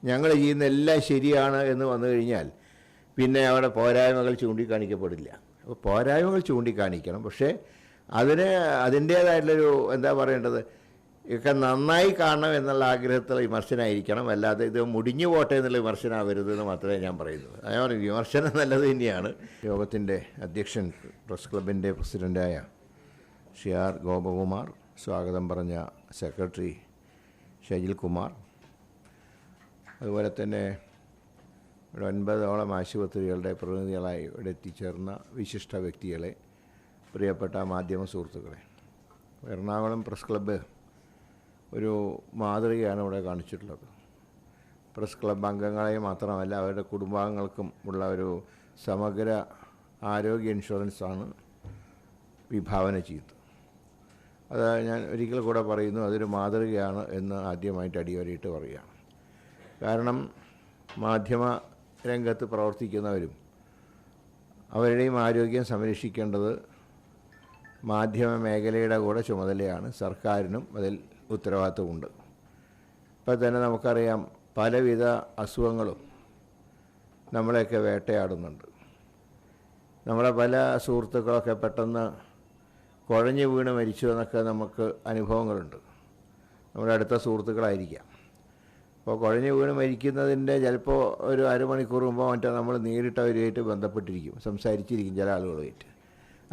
ഞങ്ങൾ ചെയ്യുന്ന എല്ലാം ശരിയാണ് എന്ന് വന്നു കഴിഞ്ഞാൽ പിന്നെ അവിടെ പോരായ്മകൾ ചൂണ്ടിക്കാണിക്കപ്പെടില്ല. അപ്പോൾ പോരായ്മകൾ ചൂണ്ടിക്കാണിക്കണം, പക്ഷേ അതിൻ്റേതായിട്ടുള്ളൊരു എന്താ പറയേണ്ടത്, ഒക്കെ നന്നായി കാണണം എന്നുള്ള ആഗ്രഹത്തിലുള്ള വിമർശനമായിരിക്കണം, അല്ലാതെ ഇത് മുടിഞ്ഞു പോട്ടെ എന്നുള്ള വിമർശനമാവരുത് എന്ന് മാത്രമേ ഞാൻ പറയുന്നത്. ഞാൻ വിമർശനം നല്ലത് തന്നെയാണ്. യോഗത്തിൻ്റെ അധ്യക്ഷൻ പ്രസ് ക്ലബിൻ്റെ പ്രസിഡൻ്റായ ശ്രീ ആർ ഗോപകുമാർ, സ്വാഗതം പറഞ്ഞ സെക്രട്ടറി ഷജിൽ കുമാർ, അതുപോലെ തന്നെ ഒരു 9ഓളം ആശുപത്രികളുടെ പ്രതിനിധികളായി ഇവിടെ എത്തിച്ചേർന്ന വിശിഷ്ട വ്യക്തികളെ, പ്രിയപ്പെട്ട മാധ്യമ സുഹൃത്തുക്കളെ, എറണാകുളം പ്രസ് ക്ലബ്ബ് ഒരു മാതൃകയാണ് ഇവിടെ കാണിച്ചിട്ടുള്ളത്. പ്രസ് ക്ലബ്ബ് അംഗങ്ങളെ മാത്രമല്ല അവരുടെ കുടുംബാംഗങ്ങൾക്കും ഉള്ള ഒരു സമഗ്ര ആരോഗ്യ ഇൻഷുറൻസാണ് വിഭാവന ചെയ്തത്. അത് ഞാൻ ഒരിക്കൽ കൂടെ പറയുന്നു, അതൊരു മാതൃകയാണ് എന്ന് ആദ്യമായിട്ട് അടിവരയിട്ട് പറയുകയാണ്. കാരണം മാധ്യമ രംഗത്ത് പ്രവർത്തിക്കുന്നവരും അവരുടെയും ആരോഗ്യം സംരക്ഷിക്കേണ്ടത് മാധ്യമ മേഖലയുടെ കൂടെ ചുമതലയാണ്. സർക്കാരിനും അതിൽ ഉത്തരവാദിത്വമുണ്ട്. ഇപ്പം തന്നെ നമുക്കറിയാം, പലവിധ അസുഖങ്ങളും നമ്മളെയൊക്കെ വേട്ടയാടുന്നുണ്ട്. നമ്മളെ പല സുഹൃത്തുക്കളൊക്കെ പെട്ടെന്ന് കുഴഞ്ഞു വീണ് മരിച്ചു എന്നൊക്കെ നമുക്ക് അനുഭവങ്ങളുണ്ട്. നമ്മുടെ അടുത്ത സുഹൃത്തുക്കളായിരിക്കാം. അപ്പോൾ കുഴഞ്ഞു വീണ് മരിക്കുന്നതിൻ്റെ ചിലപ്പോൾ ഒരു അരമണിക്കൂർ മുമ്പോ മറ്റോ നമ്മൾ നേരിട്ട് അവരുമായിട്ട് ബന്ധപ്പെട്ടിരിക്കും, സംസാരിച്ചിരിക്കും ചില ആളുകളുമായിട്ട്.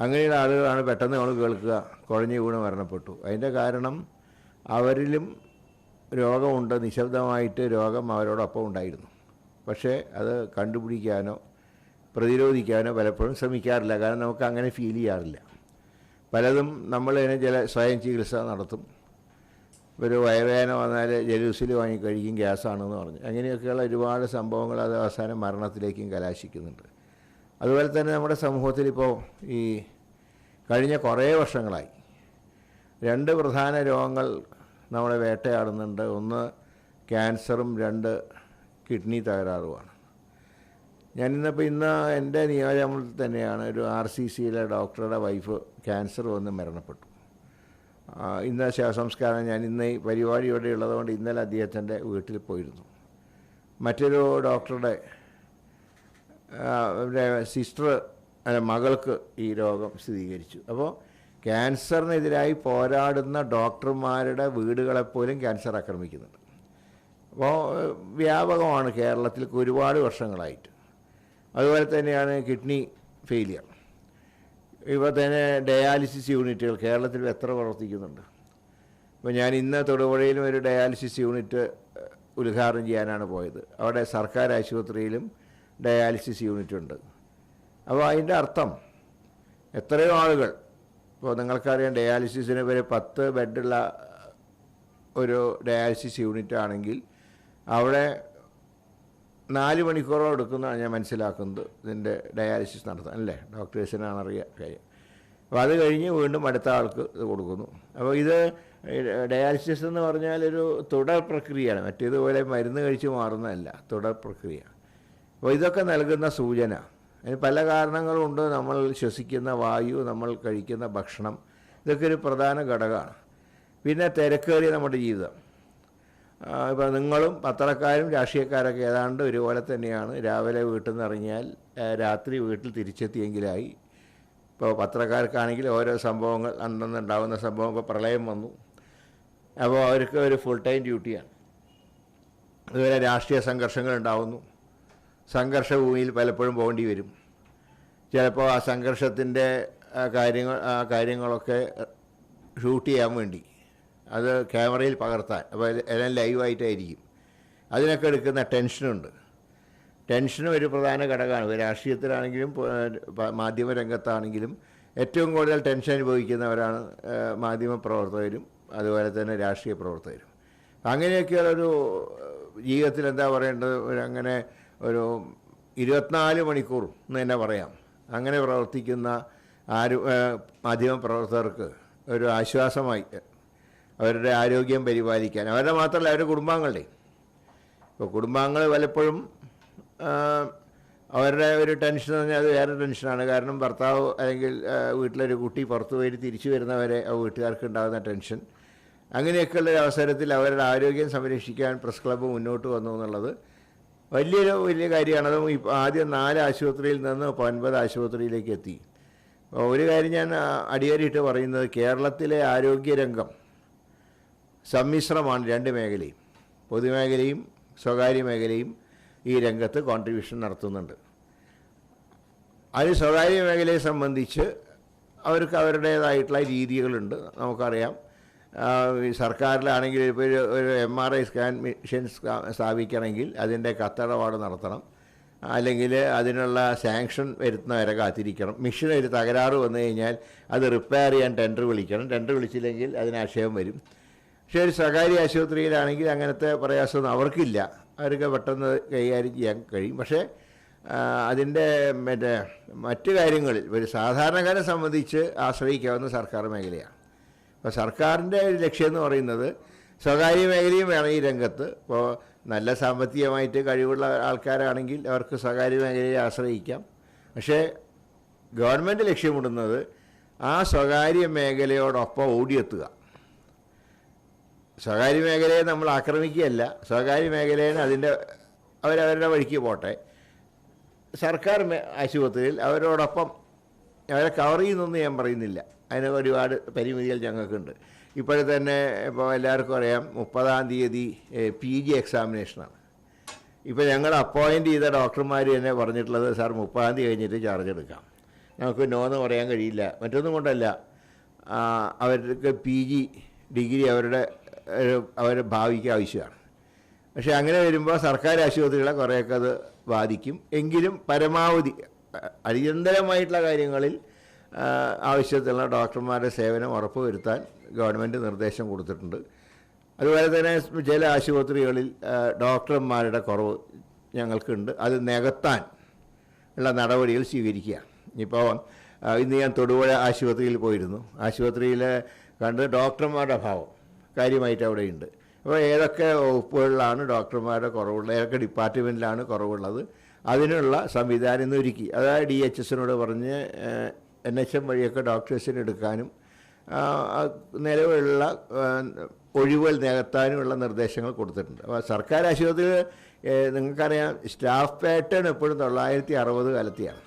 അങ്ങനെയുള്ള ആളുകളാണ് പെട്ടെന്ന് നമ്മൾ കേൾക്കുക കുഴഞ്ഞു വീണ് മരണപ്പെട്ടു. അതിൻ്റെ കാരണം അവരിലും രോഗമുണ്ട്, നിശബ്ദമായിട്ട് രോഗം അവരോടൊപ്പം ഉണ്ടായിരുന്നു. പക്ഷേ അത് കണ്ടുപിടിക്കാനോ പ്രതിരോധിക്കാനോ പലപ്പോഴും ശ്രമിക്കാറില്ല. കാരണം നമുക്ക് അങ്ങനെ ഫീൽ ചെയ്യാറില്ല. പലതും നമ്മൾ തന്നെ സ്വയം ചികിത്സ നടത്തും. ഒരു വയറുവേദന വന്നാൽ ജലൂസിൽ വാങ്ങി കഴിക്കും, ഗ്യാസാണെന്ന് പറഞ്ഞു. അങ്ങനെയൊക്കെയുള്ള ഒരുപാട് സംഭവങ്ങൾ അത് അവസാനം മരണത്തിലേക്കും കലാശിക്കുന്നുണ്ട്. അതുപോലെ തന്നെ നമ്മുടെ സമൂഹത്തിലിപ്പോൾ ഈ കഴിഞ്ഞ കുറേ വർഷങ്ങളായി 2 പ്രധാന രോഗങ്ങൾ നമ്മളെ വേട്ടയാടുന്നുണ്ട്. ഒന്ന് ക്യാൻസറും 2 കിഡ്നി തകരാറുമാണ്. ഇന്ന് എൻ്റെ നിയോജകമണ്ഡലത്തിൽ തന്നെയാണ് ഒരു RCCയിലെ ഡോക്ടറുടെ വൈഫ് ക്യാൻസർ വന്ന് മരണപ്പെട്ടു. ഇന്ന് ശവസംസ്കാരം ഞാൻ ഈ പരിപാടി ഇവിടെ ഉള്ളതുകൊണ്ട് ഇന്നലെ അദ്ദേഹത്തിൻ്റെ വീട്ടിൽ പോയിരുന്നു. മറ്റൊരു ഡോക്ടറുടെ മകൾക്ക് ഈ രോഗം സ്ഥിരീകരിച്ചു. അപ്പോൾ ക്യാൻസറിനെതിരായി പോരാടുന്ന ഡോക്ടർമാരുടെ വീടുകളെപ്പോലും ക്യാൻസർ ആക്രമിക്കുന്നുണ്ട്. അപ്പോൾ വ്യാപകമാണ് കേരളത്തിൽ ഒരുപാട് വർഷങ്ങളായിട്ട്. അതുപോലെ തന്നെയാണ് കിഡ്നി ഫെയിലിയർ. ഇപ്പോൾ തന്നെ ഡയാലിസിസ് യൂണിറ്റുകൾ കേരളത്തിൽ എത്ര പ്രവർത്തിക്കുന്നുണ്ട്. ഇപ്പോൾ ഞാൻ ഇന്ന് തൊടുപുഴയിലും ഒരു ഡയാലിസിസ് യൂണിറ്റ് ഉദ്ഘാടനം ചെയ്യാനാണ് പോയത്. അവിടെ സർക്കാർ ആശുപത്രിയിലും ഡയാലിസിസ് യൂണിറ്റ് ഉണ്ട്. അപ്പോൾ അതിൻ്റെ അർത്ഥം എത്രയോ ആളുകൾ, ഇപ്പോൾ നിങ്ങൾക്കറിയാം ഡയാലിസിസിന് വരെ 10 ബെഡുള്ള ഒരു ഡയാലിസിസ് യൂണിറ്റ് ആണെങ്കിൽ അവിടെ 4 മണിക്കൂറോ എടുക്കുന്നതാണ് ഞാൻ മനസ്സിലാക്കുന്നത് ഇതിൻ്റെ ഡയാലിസിസ് നടത്താൻ, അല്ലേ? ഡോക്ടേഴ്സിനാണ് അറിയാൻ കാര്യം. അപ്പോൾ അത് കഴിഞ്ഞ് വീണ്ടും അടുത്ത ആൾക്ക് ഇത് കൊടുക്കുന്നു. അപ്പോൾ ഇത് ഡയാലിസിസ് എന്ന് പറഞ്ഞാൽ ഒരു തുടർ പ്രക്രിയയാണ്. മറ്റേതുപോലെ മരുന്ന് കഴിച്ച് മാറുന്നതല്ല, തുടർ പ്രക്രിയ. അപ്പോൾ ഇതൊക്കെ നൽകുന്ന സൂചന. അതിന് പല കാരണങ്ങളുണ്ട്. നമ്മൾ ശ്വസിക്കുന്ന വായു, നമ്മൾ കഴിക്കുന്ന ഭക്ഷണം, ഇതൊക്കെ ഒരു പ്രധാന ഘടകമാണ്. പിന്നെ തിരക്കേറിയ നമ്മുടെ ജീവിതം. ഇപ്പോൾ നിങ്ങളും പത്രക്കാരും രാഷ്ട്രീയക്കാരൊക്കെ ഏതാണ്ട് ഒരുപോലെ തന്നെയാണ്. രാവിലെ വീട്ടിൽ നിന്ന് ഇറങ്ങിയാൽ രാത്രി വീട്ടിൽ തിരിച്ചെത്തിയെങ്കിലായി. ഇപ്പോൾ പത്രക്കാർക്കാണെങ്കിൽ ഓരോ സംഭവങ്ങൾ അന്നുണ്ടാകുന്ന സംഭവം, ഇപ്പോൾ പ്രളയം വന്നു, അപ്പോൾ അവർക്ക് ഒരു ഫുൾ ടൈം ഡ്യൂട്ടിയാണ്. അതുപോലെ രാഷ്ട്രീയ സംഘർഷങ്ങൾ ഉണ്ടാകുന്നു. സംഘർഷഭൂമിയിൽ പലപ്പോഴും പോകേണ്ടി വരും. ചിലപ്പോൾ ആ സംഘർഷത്തിൻ്റെ കാര്യങ്ങളൊക്കെ ഷൂട്ട് ചെയ്യാൻ വേണ്ടി, അത് ക്യാമറയിൽ പകർത്താൻ, അപ്പോൾ എല്ലാം ലൈവായിട്ടായിരിക്കും. അതിനൊക്കെ എടുക്കുന്ന ടെൻഷനുണ്ട്. ടെൻഷനും ഒരു പ്രധാന ഘടകമാണ്. രാഷ്ട്രീയത്തിലാണെങ്കിലും മാധ്യമരംഗത്താണെങ്കിലും ഏറ്റവും കൂടുതൽ ടെൻഷൻ അനുഭവിക്കുന്നവരാണ് മാധ്യമപ്രവർത്തകരും അതുപോലെ തന്നെ രാഷ്ട്രീയ പ്രവർത്തകരും. അങ്ങനെയൊക്കെയുള്ളൊരു ജീവിതത്തിൽ എന്താ പറയേണ്ടത്, അങ്ങനെ ഒരു 24 മണിക്കൂർ എന്ന് തന്നെ പറയാം, അങ്ങനെ പ്രവർത്തിക്കുന്ന മാധ്യമപ്രവർത്തകർക്ക് ഒരു ആശ്വാസമായി അവരുടെ ആരോഗ്യം പരിപാലിക്കാൻ, അവരുടെ മാത്രമല്ല അവരുടെ കുടുംബാംഗങ്ങളുടെ. ഇപ്പോൾ കുടുംബാംഗങ്ങൾ പലപ്പോഴും അവരുടെ ഒരു ടെൻഷൻ എന്ന് പറഞ്ഞാൽ അത് വേറെ ടെൻഷനാണ്. കാരണം ഭർത്താവ് അല്ലെങ്കിൽ വീട്ടിലൊരു കുട്ടി പുറത്തു പോയി തിരിച്ചു വരുന്നവരെ ആ വീട്ടുകാർക്ക് ഉണ്ടാകുന്ന ടെൻഷൻ, അങ്ങനെയൊക്കെയുള്ള ഒരു അവസരത്തിൽ അവരുടെ ആരോഗ്യം സംരക്ഷിക്കാൻ പ്രസ് ക്ലബ്ബ് മുന്നോട്ട് വന്നു എന്നുള്ളത് വലിയ കാര്യമാണ്. അത് ആദ്യം 4 ആശുപത്രിയിൽ നിന്ന് 9 ആശുപത്രിയിലേക്ക് എത്തി. ഒരു കാര്യം ഞാൻ അടിയറിയിട്ട് പറയുന്നത്, കേരളത്തിലെ ആരോഗ്യരംഗം സമ്മിശ്രമാണ്. 2 മേഖലയും, പൊതുമേഖലയും സ്വകാര്യ മേഖലയും ഈ രംഗത്ത് കോൺട്രിബ്യൂഷൻ നടത്തുന്നുണ്ട്. അത് സ്വകാര്യ മേഖലയെ സംബന്ധിച്ച് അവർക്ക് അവരുടേതായിട്ടുള്ള രീതികളുണ്ട്. നമുക്കറിയാം, സർക്കാരിലാണെങ്കിൽ ഇപ്പോൾ ഒരു MRI സ്കാൻ മെഷീൻ സ്ഥാപിക്കണമെങ്കിൽ അതിൻ്റെ കത്തടപാട് നടത്തണം, അല്ലെങ്കിൽ അതിനുള്ള സാങ്ഷൻ വരുത്തുന്നവരെ കാത്തിരിക്കണം. മെഷീൻ ഒരു തകരാറ് വന്നു കഴിഞ്ഞാൽ അത് റിപ്പയർ ചെയ്യാൻ ടെൻഡർ വിളിക്കണം. ടെൻഡർ വിളിച്ചില്ലെങ്കിൽ അതിന് ആക്ഷേപം വരും. പക്ഷേ ഒരു സ്വകാര്യ ആശുപത്രിയിലാണെങ്കിൽ അങ്ങനത്തെ പ്രയാസമൊന്നും അവർക്കില്ല. അവർക്ക് പെട്ടെന്ന് കൈകാര്യം ചെയ്യാൻ കഴിയും. പക്ഷേ അതിൻ്റെ മറ്റു കാര്യങ്ങളിൽ ഒരു സാധാരണക്കാരെ സംബന്ധിച്ച് ആശ്രയിക്കാവുന്ന സർക്കാർ മേഖലയാണ്. അപ്പോൾ സർക്കാരിൻ്റെ ഒരു ലക്ഷ്യം എന്ന് പറയുന്നത് സ്വകാര്യ മേഖലയും വേണം ഈ രംഗത്ത്. ഇപ്പോൾ നല്ല സാമ്പത്തികമായിട്ട് കഴിവുള്ള ആൾക്കാരാണെങ്കിൽ അവർക്ക് സ്വകാര്യ മേഖലയെ ആശ്രയിക്കാം. പക്ഷേ ഗവൺമെൻറ് ലക്ഷ്യമിടുന്നത് ആ സ്വകാര്യ മേഖലയോടൊപ്പം ഓടിയെത്തുക. സ്വകാര്യ മേഖലയെ നമ്മൾ ആക്രമിക്കുകയല്ല, സ്വകാര്യ മേഖലയെ അവരവരുടെ വഴിക്ക് പോട്ടെ. സർക്കാർ ആശുപത്രിയിൽ അവരോടൊപ്പം അവരെ കവർ ചെയ്യുന്നൊന്നും ഞാൻ പറയുന്നില്ല. അതിന് ഒരുപാട് പരിമിതികൾ ഞങ്ങൾക്കുണ്ട്. ഇപ്പോഴെ തന്നെ ഇപ്പോൾ എല്ലാവർക്കും അറിയാം, 30-ാം തീയതി PG എക്സാമിനേഷനാണ്. ഇപ്പോൾ ഞങ്ങൾ അപ്പോയിൻ്റ് ചെയ്ത ഡോക്ടർമാർ തന്നെ പറഞ്ഞിട്ടുള്ളത്, സാർ 30-ാം തീയതി കഴിഞ്ഞിട്ട് ചാർജ് എടുക്കാം, നമുക്ക് നോ എന്ന് പറയാൻ കഴിയില്ല. മറ്റൊന്നും കൊണ്ടല്ല, അവർക്ക് PG ഡിഗ്രി അവരുടെ ഭാവിക്ക് ആവശ്യമാണ്. പക്ഷേ അങ്ങനെ വരുമ്പോൾ സർക്കാർ ആശുപത്രികളെ കുറേയൊക്കെ അത് ബാധിക്കും. എങ്കിലും പരമാവധി അടിയന്തരമായിട്ടുള്ള കാര്യങ്ങളിൽ ആവശ്യത്തിലുള്ള ഡോക്ടർമാരുടെ സേവനം ഉറപ്പുവരുത്താൻ ഗവൺമെൻറ് നിർദ്ദേശം കൊടുത്തിട്ടുണ്ട്. അതുപോലെ തന്നെ ചില ആശുപത്രികളിൽ ഡോക്ടർമാരുടെ കുറവ് ഞങ്ങൾക്കുണ്ട്. അത് നികത്താൻ ഉള്ള നടപടികൾ സ്വീകരിക്കുക. ഇപ്പോൾ ഇന്ന് ഞാൻ തൊടുപുഴ ആശുപത്രിയിൽ പോയിരുന്നു. ആശുപത്രിയിൽ കണ്ട് ഡോക്ടർമാരുടെ അഭാവം കാര്യമായിട്ട് അവിടെയുണ്ട്. അപ്പോൾ ഏതൊക്കെ വകുപ്പുകളിലാണ് ഡോക്ടർമാരുടെ കുറവുള്ളത്, ഏതൊക്കെ ഡിപ്പാർട്ട്മെൻറ്റിലാണ് കുറവുള്ളത്, അതിനുള്ള സംവിധാനം ഇന്ന് ഒരുക്കി. അതായത് DHSനോട് പറഞ്ഞ് NHM വഴിയൊക്കെ ഡോക്ടേഴ്സിന് എടുക്കാനും നിലവിലുള്ള ഒഴിവുകൾ നികത്താനുമുള്ള നിർദ്ദേശങ്ങൾ കൊടുത്തിട്ടുണ്ട്. അപ്പോൾ സർക്കാർ ആശുപത്രിയിൽ നിങ്ങൾക്കറിയാം, സ്റ്റാഫ് പാറ്റേൺ എപ്പോഴും 1960 കാലത്തെയാണ്.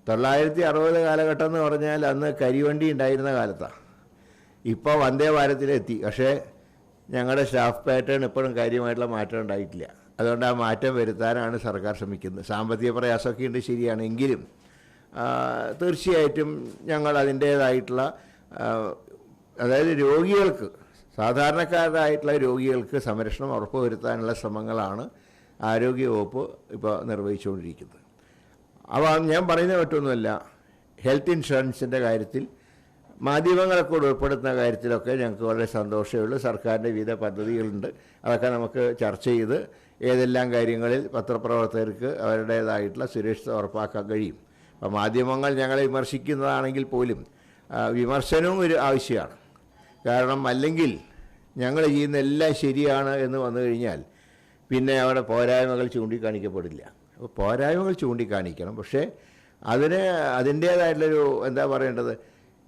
1960 കാലഘട്ടം എന്ന് പറഞ്ഞാൽ അന്ന് കരിവണ്ടി ഉണ്ടായിരുന്ന കാലത്താണ്. ഇപ്പോൾ വന്ദേ ഭാരതിലെത്തി. പക്ഷേ ഞങ്ങളുടെ സ്റ്റാഫ് പാറ്റേൺ എപ്പോഴും കാര്യമായിട്ടുള്ള മാറ്റം ഉണ്ടായിട്ടില്ല. അതുകൊണ്ട് ആ മാറ്റം വരുത്താനാണ് സർക്കാർ ശ്രമിക്കുന്നത്. സാമ്പത്തിക പ്രയാസമൊക്കെ ഉണ്ട്, ശരിയാണ്. എങ്കിലും തീർച്ചയായിട്ടും ഞങ്ങൾ അതിൻ്റേതായിട്ടുള്ള, അതായത് രോഗികൾക്ക്, സാധാരണക്കാരായിട്ടുള്ള രോഗികൾക്ക് സംരക്ഷണം ഉറപ്പുവരുത്താനുള്ള ശ്രമങ്ങളാണ് ആരോഗ്യവകുപ്പ് ഇപ്പോൾ നിർവഹിച്ചുകൊണ്ടിരിക്കുന്നത്. അപ്പോൾ ഞാൻ പറയുന്നത് മറ്റൊന്നുമല്ല, ഹെൽത്ത് ഇൻഷുറൻസിൻ്റെ കാര്യത്തിൽ മാധ്യമങ്ങളൊക്കെ ഉൾപ്പെടുത്തുന്ന കാര്യത്തിലൊക്കെ ഞങ്ങൾക്ക് വളരെ സന്തോഷമേ ഉള്ളൂ. സർക്കാരിൻ്റെ വിവിധ പദ്ധതികളുണ്ട്. അതൊക്കെ നമുക്ക് ചർച്ച ചെയ്ത് ഏതെല്ലാം കാര്യങ്ങളിൽ പത്രപ്രവർത്തകർക്ക് അവരുടേതായിട്ടുള്ള സുരക്ഷിത ഉറപ്പാക്കാൻ കഴിയും. അപ്പോൾ മാധ്യമങ്ങൾ ഞങ്ങളെ വിമർശിക്കുന്നതാണെങ്കിൽ പോലും വിമർശനവും ഒരു ആവശ്യമാണ്. കാരണം അല്ലെങ്കിൽ ഞങ്ങൾ ചെയ്യുന്ന എല്ലാം ശരിയാണ് എന്ന് വന്നു കഴിഞ്ഞാൽ പിന്നെ അവിടെ പോരായ്മകൾ ചൂണ്ടിക്കാണിക്കപ്പെടില്ല. അപ്പോൾ പോരായ്മകൾ ചൂണ്ടിക്കാണിക്കണം. പക്ഷേ അതിൻ്റേതായിട്ടുള്ളൊരു എന്താ പറയേണ്ടത്,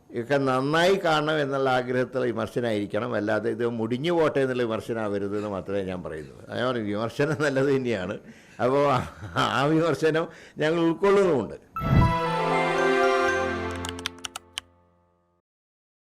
ഒക്കെ നന്നായി കാണണം എന്നുള്ള ആഗ്രഹത്തിലുള്ള വിമർശനമായിരിക്കണം. അല്ലാതെ ഇത് മുടിഞ്ഞു പോട്ടെ എന്നുള്ള വിമർശനമാവരുത് എന്ന് മാത്രമേ ഞാൻ പറയുന്നത്. ഞാൻ വിമർശനം നല്ലത് തന്നെയാണ്. അപ്പോൾ ആ വിമർശനം ഞങ്ങൾ ഉൾക്കൊള്ളുന്നുമുണ്ട്.